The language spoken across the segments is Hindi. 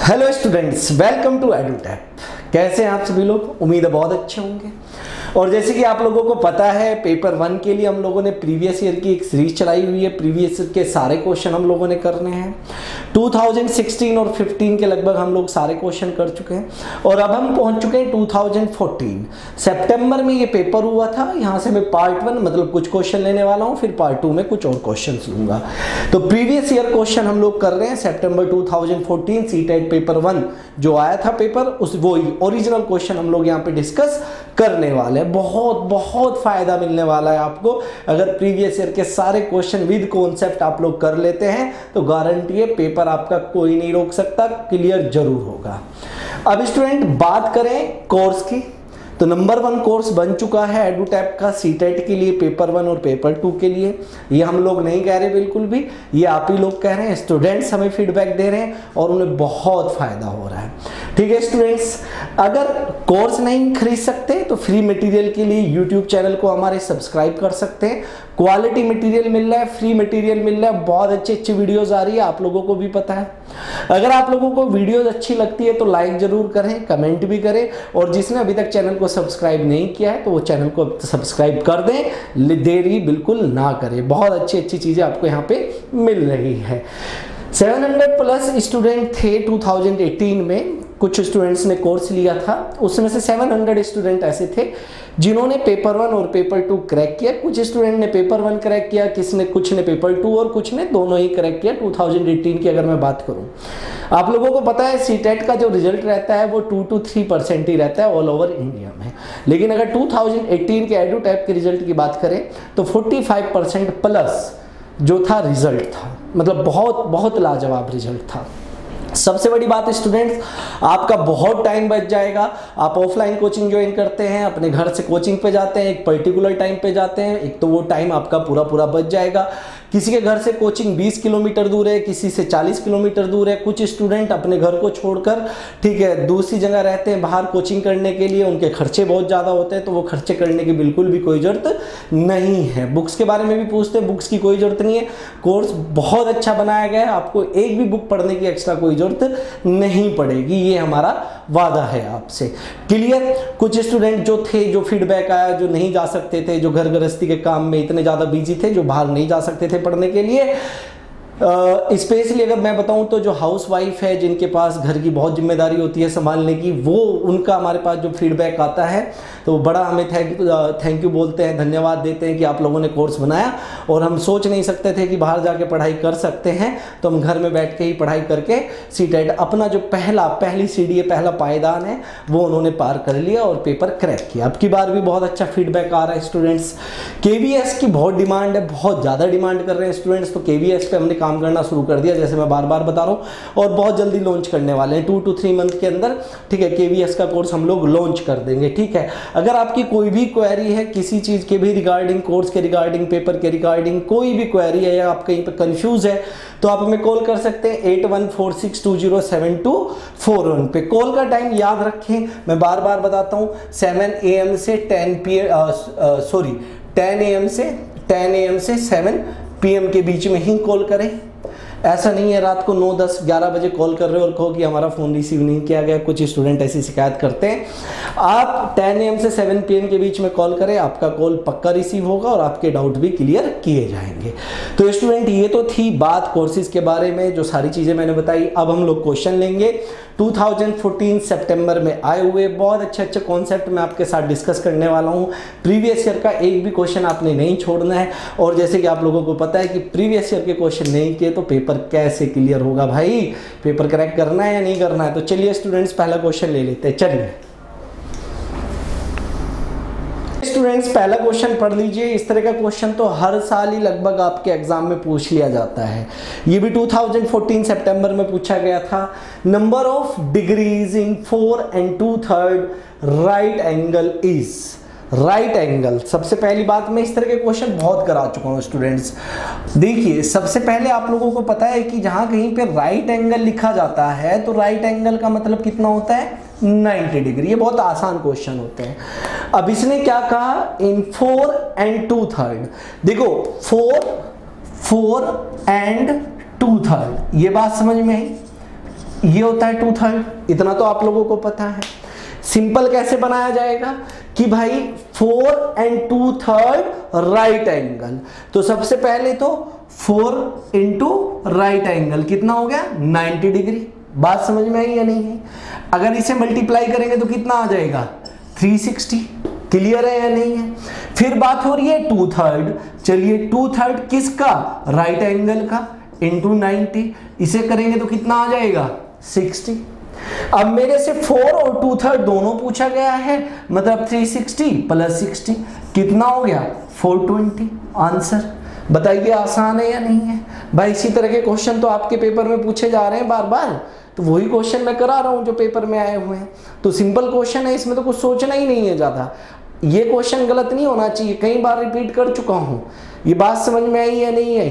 Hello students, welcome to Edutap. कैसे हैं आप सभी लोग? उम्मीद है बहुत अच्छे होंगे। और जैसे कि आप लोगों को पता है, पेपर 1 के लिए हम लोगों ने प्रीवियस ईयर की एक सीरीज चलाई हुई है। प्रीवियस ईयर के सारे क्वेश्चन हम लोगों ने करने हैं। 2016 और 15 के लगभग हम लोग सारे क्वेश्चन कर चुके हैं और अब हम पहुंच चुके हैं 2014 सितंबर में ये पेपर हुआ था। यहाँ से मैं पार्ट 1 मतलब कुछ क्वेश्चन लेने वाला हूँ, फिर पार्ट 2 में कुछ और क्वेश्चन लूंगा। तो प्रीवियस ईयर क्वेश्चन हम लोग कर रहे हैं सितंबर 2014 सीटेट पेपर 1 जो आया था पेपर, उस वो ओरिजिनल क्वेश्चन हम लोग यहाँ पे डिस्कस करने वाले हैं। बहुत बहुत फायदा मिलने वाला है आपको अगर प्रीवियस ईयर के सारे क्वेश्चन विद कॉन्सेप्ट आप लोग कर लेते हैं तो गारंटी है पेपर आपका कोई नहीं रोक सकता, क्लियर जरूर होगा। अब स्टूडेंट बात करें कोर्स की, तो नंबर 1 कोर्स बन चुका है एडुटैप का सीटेट के लिए, पेपर 1 और पेपर 2 के लिए। ये हम लोग नहीं कह रहे बिल्कुल भी, ये आप ही लोग कह रहे हैं। स्टूडेंट्स हमें फीडबैक दे रहे हैं और उन्हें बहुत फायदा हो रहा है। ठीक है स्टूडेंट्स, अगर कोर्स नहीं खरीद सकते तो फ्री मटेरियल के लिए यूट्यूब चैनल को हमारे सब्सक्राइब कर सकते हैं। क्वालिटी मटेरियल मिल रहा है, फ्री मटेरियल मिल रहा है, बहुत अच्छी अच्छी वीडियोस आ रही है, आप लोगों को भी पता है। अगर आप लोगों को वीडियोस अच्छी लगती है तो लाइक जरूर करें, कमेंट भी करें, और जिसने अभी तक चैनल को सब्सक्राइब नहीं किया है तो वो चैनल को सब्सक्राइब कर दें, देरी बिल्कुल ना करें। बहुत अच्छी अच्छी चीजें आपको यहाँ पे मिल रही है। 700 प्लस स्टूडेंट थे 2018 में, कुछ स्टूडेंट्स ने कोर्स लिया था, उसमें से 700 स्टूडेंट ऐसे थे जिन्होंने पेपर 1 और पेपर 2 क्रैक किया। कुछ स्टूडेंट ने पेपर 1 क्रैक किया, कुछ ने पेपर 2 और कुछ ने दोनों ही क्रैक किया। 2018 की अगर मैं बात करूं, आप लोगों को पता है सीटेट का जो रिजल्ट रहता है वो 2 to 3% ही रहता है ऑल ओवर इंडिया में, लेकिन अगर 2018 के एडुटैप के रिजल्ट की बात करें तो 45% प्लस जो था रिजल्ट था, मतलब बहुत बहुत लाजवाब रिजल्ट था। सबसे बड़ी बात स्टूडेंट्स, आपका बहुत टाइम बच जाएगा। आप ऑफलाइन कोचिंग ज्वाइन करते हैं, अपने घर से कोचिंग पे जाते हैं, एक पर्टिकुलर टाइम पे जाते हैं, एक तो वो टाइम आपका पूरा बच जाएगा। किसी के घर से कोचिंग 20 किलोमीटर दूर है, किसी से 40 किलोमीटर दूर है। कुछ स्टूडेंट अपने घर को छोड़कर ठीक है दूसरी जगह रहते हैं बाहर कोचिंग करने के लिए, उनके खर्चे बहुत ज़्यादा होते हैं, तो वो खर्चे करने की बिल्कुल भी कोई ज़रूरत नहीं है। बुक्स के बारे में भी पूछते हैं, बुक्स की कोई ज़रूरत नहीं है। कोर्स बहुत अच्छा बनाया गया है, आपको एक भी बुक पढ़ने की एक्स्ट्रा कोई ज़रूरत नहीं पड़ेगी, ये हमारा वादा है आपसे। क्लियर? कुछ स्टूडेंट जो थे, जो फीडबैक आया, जो नहीं जा सकते थे, जो घर गृहस्थी के काम में इतने ज़्यादा बिजी थे, जो बाहर नहीं जा सकते थे पढ़ने के लिए, स्पेशली अगर मैं बताऊं तो जो हाउस वाइफ है, जिनके पास घर की बहुत जिम्मेदारी होती है संभालने की, वो उनका हमारे पास जो फीडबैक आता है तो बड़ा हमें थैंक यू बोलते हैं, धन्यवाद देते हैं कि आप लोगों ने कोर्स बनाया और हम सोच नहीं सकते थे कि बाहर जाके पढ़ाई कर सकते हैं, तो हम घर में बैठ के ही पढ़ाई करके सीटेट अपना जो पहली सीढ़ी है, पहला पायदान है, वो उन्होंने पार कर लिया और पेपर क्रैक किया। अब की बार भी बहुत अच्छा फीडबैक आ रहा है स्टूडेंट्स। केवीएस की बहुत डिमांड है, बहुत ज़्यादा डिमांड कर रहे हैं स्टूडेंट्स, तो केवीएस पे हमने काम करना शुरू कर दिया, जैसे मैं बार बार बता रहा हूं, और बहुत जल्दी लॉन्च करने वाले हैं। 2 to 3 मंथ के अंदर ठीक है केवीएस का कोर्स हम लोग लॉन्च कर देंगे। ठीक है, अगर आपकी कोई भी क्वेरी है किसी चीज के भी रिगार्डिंग, कोर्स के रिगार्डिंग, पेपर के रिगार्डिंग कोई भी क्वेरी है या आप कहीं पर कंफ्यूज है तो आप हमें कॉल कर सकते हैं 8146207241 पे। कॉल का टाइम याद रखें, मैं बार बार बताता हूं, 7 AM से 10 AM से 7 PM के बीच में ही कॉल करें। ऐसा नहीं है रात को 9, 10, 11 बजे कॉल कर रहे हो और कहो कि हमारा फ़ोन रिसीव नहीं किया गया। कुछ स्टूडेंट ऐसी शिकायत करते हैं। आप 10 AM से 7 PM के बीच में कॉल करें, आपका कॉल पक्का रिसीव होगा और आपके डाउट भी क्लियर किए जाएंगे। तो स्टूडेंट ये तो थी बात कोर्सेज के बारे में, जो सारी चीज़ें मैंने बताई। अब हम लोग क्वेश्चन लेंगे 2014 सितंबर में आए हुए बहुत अच्छे कॉन्सेप्ट मैं आपके साथ डिस्कस करने वाला हूँ। प्रीवियस ईयर का एक भी क्वेश्चन आपने नहीं छोड़ना है, और जैसे कि आप लोगों को पता है कि प्रीवियस ईयर के क्वेश्चन नहीं किए तो पेपर कैसे क्लियर होगा भाई? पेपर क्रैक करना है या नहीं करना है? तो चलिए स्टूडेंट्स पहला क्वेश्चन ले लेते हैं। चलिए स्टूडेंट्स पहला क्वेश्चन पढ़ लीजिए। इस तरह का क्वेश्चन तो हर साल ही लगभग आपके एग्जाम में पूछ लिया जाता है। ये भी 2014 सितंबर में पूछा गया था। Number of degrees in 4 and 2/3 right angle is. Right angle, सबसे पहली बात, मैं इस तरह के क्वेश्चन बहुत करा चुका हूँ स्टूडेंट्स। देखिए सबसे पहले आप लोगों को पता है कि जहाँ कहीं पे राइट एंगल लिखा जाता है तो राइट एंगल का मतलब कितना होता है? 90 डिग्री। ये बहुत आसान क्वेश्चन होते हैं। अब इसने क्या कहा? इन 4 and 2/3। देखो 4 and 2/3, ये बात समझ में आई। ये होता है 2/3, इतना तो आप लोगों को पता है। सिंपल कैसे बनाया जाएगा कि भाई 4 and 2/3 राइट एंगल, तो सबसे पहले तो 4 into राइट एंगल कितना हो गया 90 डिग्री। बात समझ में आई या नहीं है? अगर इसे मल्टीप्लाई करेंगे तो कितना आ जाएगा 360। क्लियर है या नहीं है? फिर बात हो रही है 2/3, चलिए 2/3 किसका राइट एंगल का इंटू 90, इसे करेंगे तो कितना आ जाएगा 60। अब मेरे से 4 और 2/3 दोनों पूछा गया है, मतलब 360 प्लस 60 कितना हो गया 420 आंसर। बताइए आसान है या नहीं है? भाई इसी तरह के क्वेश्चन तो आपके पेपर में पूछे जा रहे हैं बार बार, तो वही क्वेश्चन मैं करा रहा हूं जो पेपर में आए हुए हैं। तो सिंपल क्वेश्चन है, इसमें तो कुछ सोचना ही नहीं है ज्यादा। ये क्वेश्चन गलत नहीं होना चाहिए, कई बार रिपीट कर चुका हूं। ये बात समझ में आई या नहीं आई?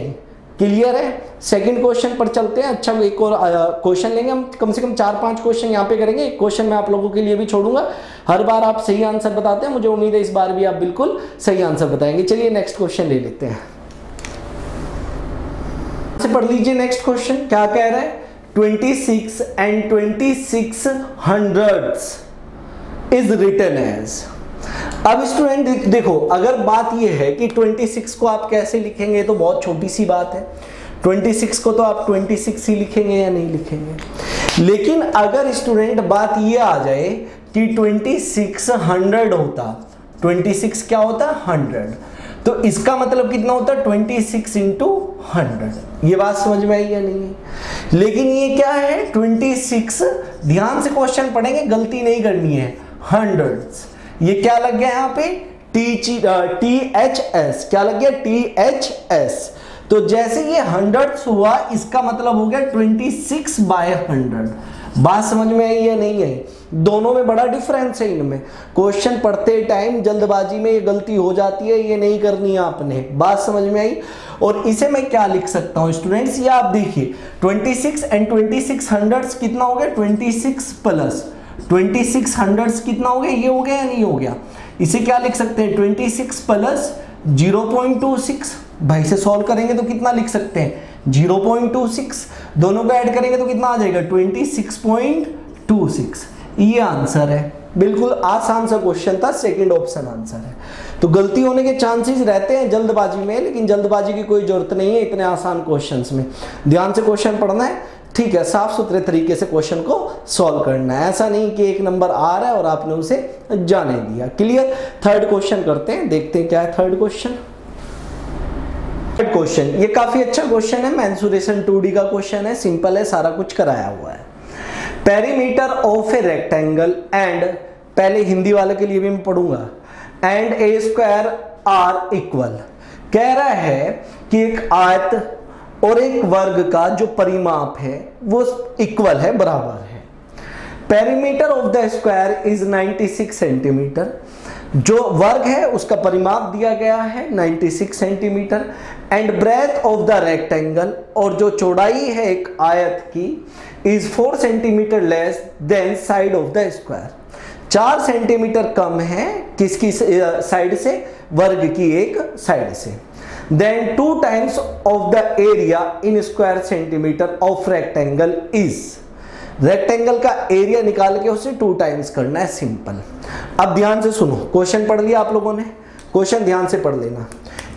क्लियर है? सेकंड क्वेश्चन पर चलते हैं। अच्छा एक और क्वेश्चन लेंगे हम, कम से कम 4-5 क्वेश्चन यहाँ पे करेंगे। एक क्वेश्चन मैं आप लोगों के लिए भी छोड़ूंगा। हर बार आप सही आंसर बताते हैं, मुझे उम्मीद है इस बार भी आप बिल्कुल सही आंसर बताएंगे। चलिए नेक्स्ट क्वेश्चन ले लेते हैं, पढ़ लीजिए। नेक्स्ट क्वेश्चन क्या कह रहा है, 26 and 26 hundredths is written as। अब स्टूडेंट देखो, अगर बात यह है कि 26 को आप कैसे लिखेंगे, तो बहुत छोटी सी बात है। 26 को तो आप 26 ही लिखेंगे या नहीं लिखेंगे। लेकिन अगर स्टूडेंट बात ये आ जाए कि 2600 होता, 26 क्या होता 100, तो इसका मतलब कितना होता 26 into 100। ये बात समझ में आई या नहीं? लेकिन ये क्या है 26, ध्यान से क्वेश्चन पढ़ेंगे, गलती नहीं करनी है। हंड्रेड्स, ये क्या लग गया यहाँ पे THS, क्या लग गया THS। तो जैसे ये हंड्रेड्स हुआ, इसका मतलब हो गया 26/100। बात समझ में आई या नहीं आई? दोनों में बड़ा डिफरेंस है इनमें। क्वेश्चन पढ़ते टाइम जल्दबाजी में ये गलती हो जाती है, ये नहीं करनी है आपने। बात समझ में आई? और इसे मैं क्या लिख सकता हूं स्टूडेंट्स, ये आप देखिए 26 and 26 hundredths कितना हो गया 26 प्लस 26 hundredths कितना हो गया, ये हो गया या नहीं हो गया? इसे क्या लिख सकते हैं 26 प्लस 0.26। भाई से सॉल्व करेंगे तो कितना लिख सकते हैं 0.26, दोनों को ऐड करेंगे तो कितना आ जाएगा 26.26। ये आंसर है। बिल्कुल आसान सा क्वेश्चन था, सेकंड ऑप्शन आंसर है। तो गलती होने के चांसेस रहते हैं जल्दबाजी में, लेकिन जल्दबाजी की कोई जरूरत नहीं है इतने आसान क्वेश्चंस में। ध्यान से क्वेश्चन पढ़ना है, ठीक है, साफ सुथरे तरीके से क्वेश्चन को सॉल्व करना है। ऐसा नहीं कि एक नंबर आ रहा है और आपने उसे जाने दिया। क्लियर? थर्ड क्वेश्चन करते हैं, देखते हैं क्या है थर्ड क्वेश्चन। थर्ड क्वेश्चन ये काफी अच्छा क्वेश्चन है, मेंसुरेशन 2D का क्वेश्चन है, सिंपल है, सारा कुछ कराया हुआ है। Perimeter of a rectangle and, पहले हिंदी वाले के लिए भी मैं पढ़ूंगा, and a square are equal. कह रहा है कि एक आयत और एक वर्ग का जो परिमाप है वो इक्वल है, बराबर है। Perimeter of the square is 96 centimetre. जो वर्ग है उसका परिमाप दिया गया है 96 centimetre. And breadth of the rectangle, और जो चौड़ाई है एक आयत की, is 4 centimetre less than side of the square. 4 centimetre कम है किसकी साइड से, वर्ग की एक साइड से। Then 2 times of the area in square centimetre of rectangle is, rectangle का एरिया निकाल के उसे 2 times करना है, सिंपल। अब ध्यान से सुनो, क्वेश्चन पढ़ लिया आप लोगों ने, क्वेश्चन ध्यान से पढ़ लेना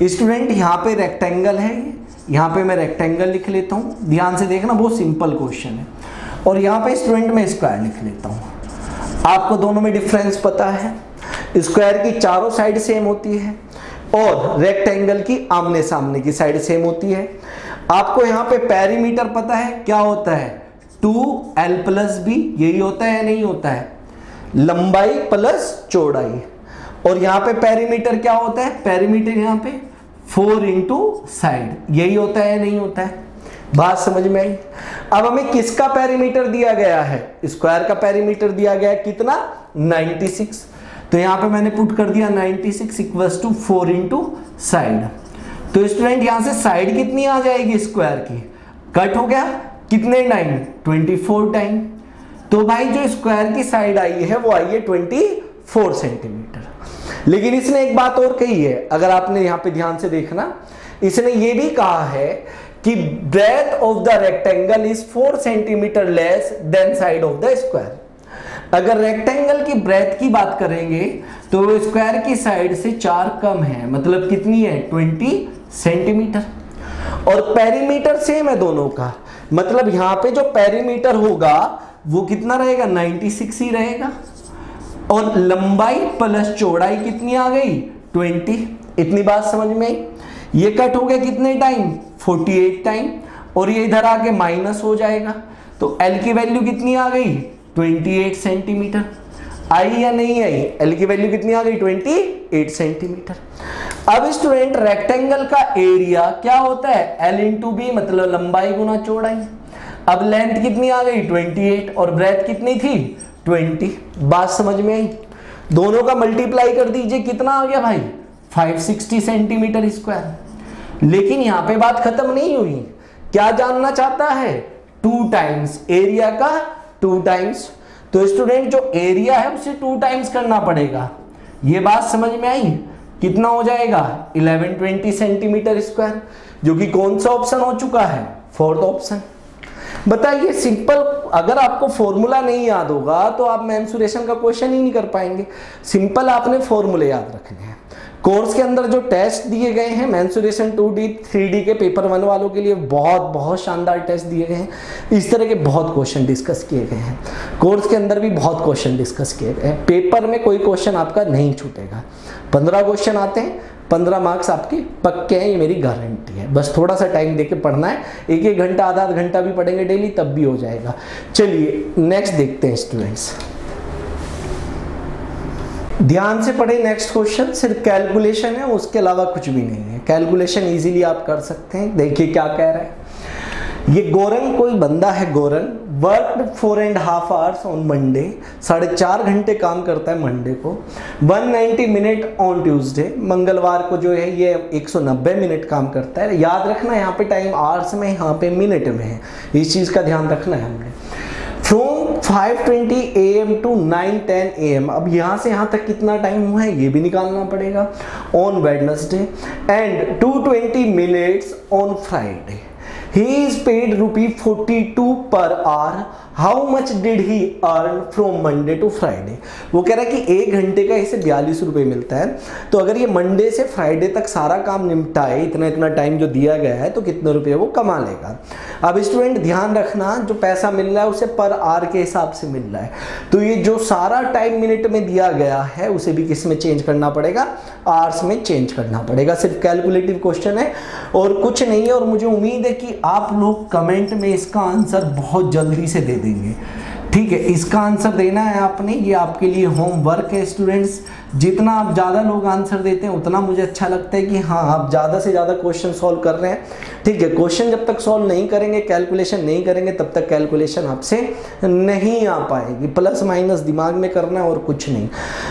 स्टूडेंट। यहाँ पे रेक्टेंगल है, यहाँ पे मैं रेक्टेंगल लिख लेता हूँ, ध्यान से देखना, बहुत सिंपल क्वेश्चन है। और यहाँ पे स्टूडेंट मैं स्क्वायर लिख लेता हूँ। आपको दोनों में डिफरेंस पता है, स्क्वायर की चारों साइड सेम होती है और रेक्टेंगल की आमने सामने की साइड सेम होती है। आपको यहाँ पे पेरीमीटर पता है क्या होता है 2l + b, यही होता है या नहीं होता है, लंबाई प्लस चौड़ाई। और यहाँ पे पेरीमीटर क्या होता है, पेरीमीटर यहाँ पे 4 into साइड, यही होता है या नहीं होता है? बात समझ में आई? अब हमें किसका पेरीमीटर दिया गया है, स्क्वायर का पेरीमीटर दिया गया है कितना 96। तो यहाँ पे मैंने पुट कर दिया 96 इक्वल्स टू 4 into साइड। तो स्टूडेंट यहाँ से साइड कितनी आ जाएगी स्क्वायर की, कट हो गया कितने टाइम 24 टाइम। तो भाई जो स्क्वायर की साइड आई है वो आई है 24 सेंटीमीटर। लेकिन इसने एक बात और कही है, अगर आपने यहाँ पे ध्यान से देखना, इसने ये भी कहा है कि breadth of the rectangle is 4 centimetre less than side of the square. अगर रेक्टेंगल की ब्रेथ की बात करेंगे तो वो स्क्वायर की साइड से 4 कम है, मतलब कितनी है 20 सेंटीमीटर। और पेरीमीटर सेम है दोनों का, मतलब यहां पे जो पेरीमीटर होगा वो कितना रहेगा 96 ही रहेगा। और लंबाई प्लस चौड़ाई कितनी आ गई 20। इतनी बात समझ में आई। ये कट हो गया कितने टाइम 48 टाइम, और ये इधर आके माइनस हो जाएगा, तो एल की वैल्यू कितनी आ गई 28 सेंटीमीटर। आई या नहीं आई? एल की वैल्यू कितनी आ गई 28 सेंटीमीटर। अब स्टूडेंट रेक्टेंगल का एरिया क्या होता है एल इंटू बी, मतलब लंबाई गुना चौड़ाई। अब लेंथ कितनी आ गई 28 और ब्रेथ कितनी थी 20। बात समझ में आई? दोनों का मल्टीप्लाई कर दीजिए, कितना आ गया भाई 560 सेंटीमीटर स्क्वायर। लेकिन यहां पे बात खत्म नहीं हुई, क्या जानना चाहता है 2 टाइम्स एरिया का 2 टाइम्स। तो स्टूडेंट जो एरिया है उसे 2 टाइम्स करना पड़ेगा। ये बात समझ में आई? कितना हो जाएगा 1120 सेंटीमीटर स्क्वायर, जो कि कौन सा ऑप्शन हो चुका है 4th ऑप्शन। बताइए सिंपल, अगर आपको फॉर्मूला नहीं याद होगा तो आप मेंसुरेशन का क्वेश्चन ही नहीं कर पाएंगे। सिंपल आपने फॉर्मूले याद रखने हैं। कोर्स के अंदर जो टेस्ट दिए गए हैं मेंसुरेशन 2D 3D के पेपर 1 वालों के लिए बहुत शानदार टेस्ट दिए गए हैं। इस तरह के बहुत क्वेश्चन डिस्कस किए गए हैं। कोर्स के अंदर भी बहुत क्वेश्चन डिस्कस किए गए हैं। पेपर में कोई क्वेश्चन आपका नहीं छूटेगा। 15 क्वेश्चन आते हैं, 15 मार्क्स आपके पक्के हैं, ये मेरी गारंटी है। बस थोड़ा सा टाइम देके पढ़ना है, 1-1 घंटा आधा घंटा भी पढ़ेंगे डेली तब भी हो जाएगा। चलिए नेक्स्ट देखते हैं स्टूडेंट्स, ध्यान से पढ़े। नेक्स्ट क्वेश्चन सिर्फ कैलकुलेशन है, उसके अलावा कुछ भी नहीं है। कैलकुलेशन इजीली आप कर सकते हैं। देखिए क्या कह रहा है। ये गोरन कोई बंदा है, गोरन वर्कड 4.5 आवर्स ऑन मंडे, 4.5 घंटे काम करता है मंडे को, 190 मिनट ऑन ट्यूसडे, मंगलवार को जो है ये 190 मिनट काम करता है। याद रखना यहाँ पे टाइम आवर्स में, यहाँ पे मिनट में है, इस चीज का ध्यान रखना है हमने। फ्रॉम 5:20 AM to 9:10 AM, अब यहाँ से यहाँ तक कितना टाइम हुआ है ये भी निकालना पड़ेगा। On Wednesday and 220 minutes on Friday. He is paid ₹42 per hour. How much did he earn from Monday to Friday? वो कह रहा है कि 1 घंटे का इसे 42 रुपये मिलता है। तो अगर ये मंडे से फ्राइडे तक सारा काम निपटाए, इतना इतना टाइम जो दिया गया है, तो कितने रुपये वो कमा लेगा। अब स्टूडेंट ध्यान रखना, जो पैसा मिल रहा है उसे पर आवर के हिसाब से मिल रहा है। तो ये जो सारा टाइम मिनट में दिया गया है उसे भी किस में चेंज करना पड़ेगा, आवर्स में चेंज करना पड़ेगा। सिर्फ कैलकुलेटिव क्वेश्चन है और कुछ नहीं है। और मुझे उम्मीद है कि आप लोग कमेंट में इसका आंसर बहुत जल्दी से दे देंगे। ठीक है, इसका आंसर देना है आपने, ये आपके लिए होमवर्क है स्टूडेंट्स। जितना आप ज़्यादा लोग आंसर देते हैं उतना मुझे अच्छा लगता है कि हाँ आप ज़्यादा से ज़्यादा क्वेश्चन सॉल्व कर रहे हैं। ठीक है, क्वेश्चन जब तक सॉल्व नहीं करेंगे, कैलकुलेशन नहीं करेंगे, तब तक कैलकुलेशन आपसे नहीं आ पाएगी। प्लस माइनस दिमाग में करना है और कुछ नहीं।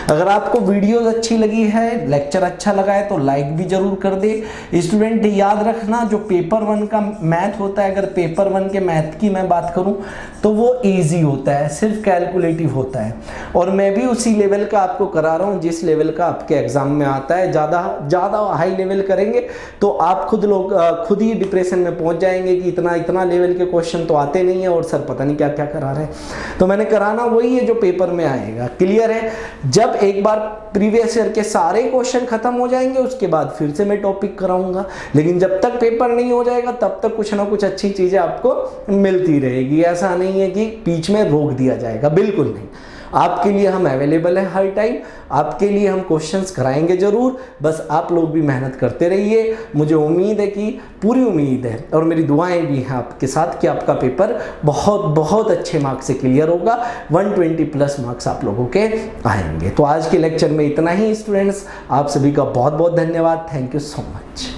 अगर आपको वीडियोस अच्छी लगी है, लेक्चर अच्छा लगा है तो लाइक भी जरूर कर दे। स्टूडेंट याद रखना, जो पेपर 1 का मैथ होता है, अगर पेपर 1 के मैथ की मैं बात करूँ तो वो ईजी होता है, सिर्फ कैलकुलेटिव होता है। और मैं भी उसी लेवल का आपको करा रहा हूँ जिस लेवल का आपके एग्जाम में आता है। ज़्यादा हाई लेवल करेंगे तो आप खुद ही डिप्रेशन में पहुंच जाएंगे कि इतना लेवल के क्वेश्चन तो आते नहीं है और सर पता नहीं क्या क्या करा रहे हैं। तो मैंने कराना वही है जो पेपर में आएगा। क्लियर है? जब एक बार प्रीवियस ईयर के सारे क्वेश्चन खत्म हो जाएंगे उसके बाद फिर से मैं टॉपिक कराऊंगा। लेकिन जब तक पेपर नहीं हो जाएगा तब तक कुछ ना कुछ अच्छी चीज़ें आपको मिलती रहेगी। ऐसा नहीं है कि बीच में रोक दिया जाएगा, बिल्कुल नहीं। आपके लिए हम अवेलेबल है हर टाइम, आपके लिए हम क्वेश्चंस कराएंगे जरूर। बस आप लोग भी मेहनत करते रहिए। मुझे उम्मीद है कि पूरी उम्मीद है और मेरी दुआएं भी हैं आपके साथ कि आपका पेपर बहुत अच्छे मार्क्स से क्लियर होगा। 120 प्लस मार्क्स आप लोगों के आएंगे। तो आज के लेक्चर में इतना ही स्टूडेंट्स, आप सभी का बहुत धन्यवाद। Thank you so much.